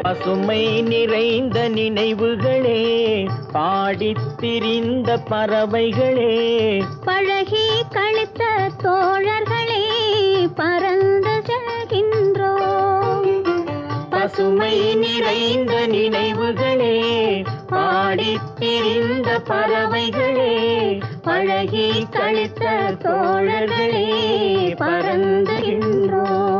பசுமை நிறைந்த நினைவுகளே, பாடித் திரிந்த பறவைகளே, பழகி கழித்த தோழர்களே, பறந்து செல்கின்றோம். பசுமை நிறைந்த நினைவுகளே, பாடித் திரிந்த பறவைகளே, பழகி கழித்த தோழர்களே, பறந்துகின்றோம்.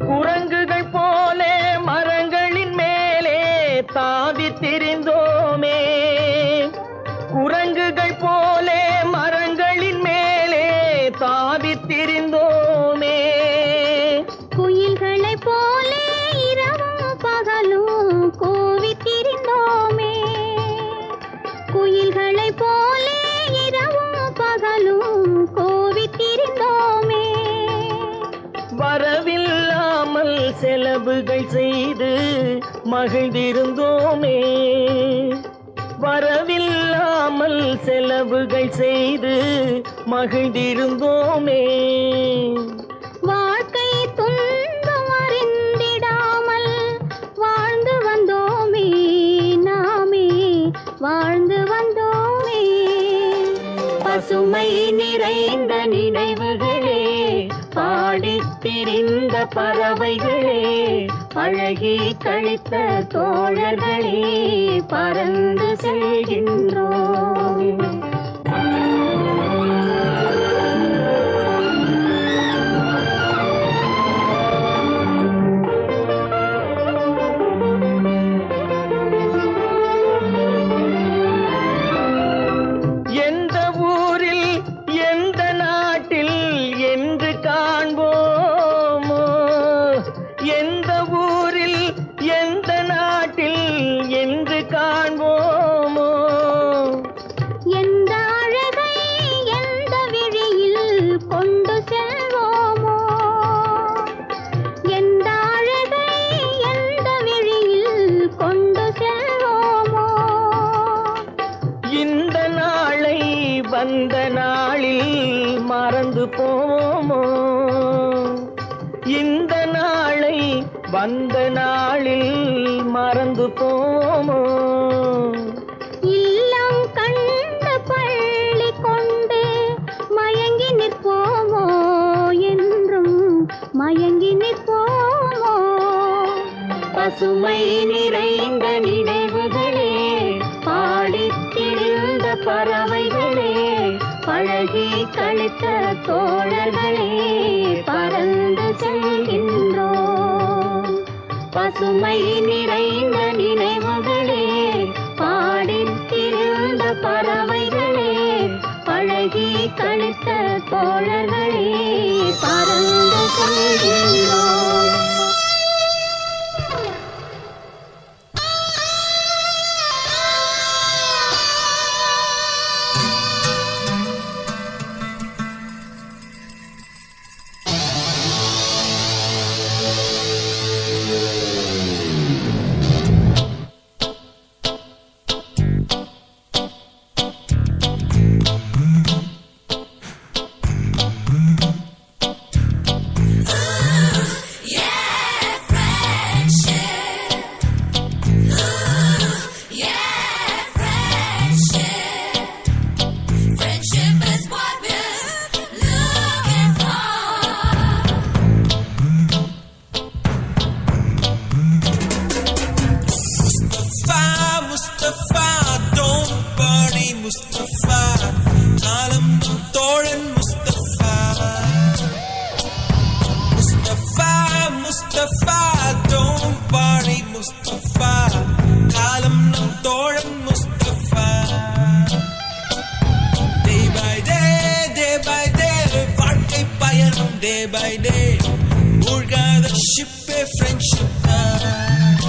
குரங்குகள் போலே மரங்களின் மேலே தாவித்திரிந்தோமே, குயில்களை போலே இரவும் பகலும் கூவித்திரிந்தோமே, குயில்களை போலே இரவும் பகலும் கூவித்திரிந்தோமே. வரவில்லாமல் செலவுகள் செய்து மகிழ்ந்திருந்தோமே, வரவில்லாமல் செலவுகள் செய்து மகிழ்ந்திருந்தோமே. வாழ்க்கை துன்பம் அறிந்திடாமல் வாழ்ந்து வந்தோமே, நாமே வாழ்ந்து வந்தோமே. பசுமை நிறைந்த நினைவுகளே, பாடித் திரிந்த பறவைகளே, பழகி கழித்த தோழர்களே, பறந்து செல்கின்றோம். எந்த ஊரில் எந்த நாட்டில் என்று காண்போமோ, எந்த ஊரில் எந்த நாட்டில் என்று காண்போமோ, எந்த அழகை எந்த விழியில் கொண்டு செல்வோமோ, எந்த அழகை எந்த விழியில் கொண்டு செல்வோமோ. இந்த நாளை வந்த நாளில் மறந்து போவோமோ, இந்த நாளை வந்த நாளில் மறந்து போவோமோ. இல்லம் கண்ட பள்ளி கொண்டு மயங்கி நிற்போமோ, என்றும் மயங்கி நிற்போமோ. பசுமை நிறைந்த நினைவுகளே, பாடித் திரிந்த பறவைகளே, பழகி கழித்த தோழர்களே, பறந்து செல்கின்றோம். பசுமை நிறைந்த நினைவுகளே, பாடித் திரிந்த பறவைகளே, பழகி கழித்த தோழர்களே, பறந்து செல்கின்றோம். Day by day, மூழ்காத ஷிப்பே ஃப்ரெண்ட்ஷிப் தான்.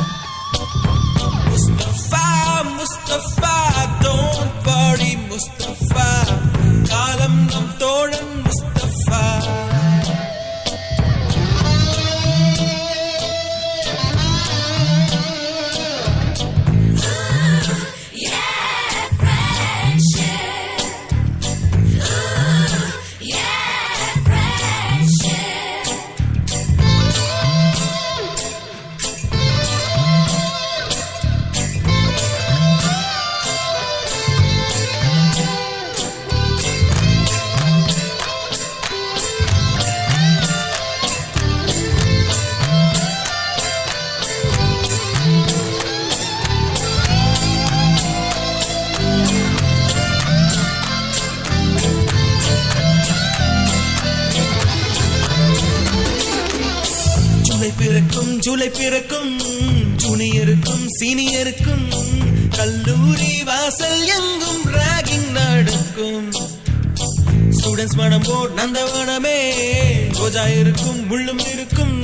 முஸ்தபா முஸ்தபா don't worry முஸ்தபா, காலம் நம் தோழன் முஸ்தபா. பிள்ளை பிறக்கும் ஜூனியருக்கும் சீனியருக்கும் கல்லூரி வாசல் எங்கும் ராகிங் நடக்கும் ஸ்டூடெண்ட்ஸ் மனம் போர் நந்தவனமே ரோஜா இருக்கும் முள்ளும் இருக்கும்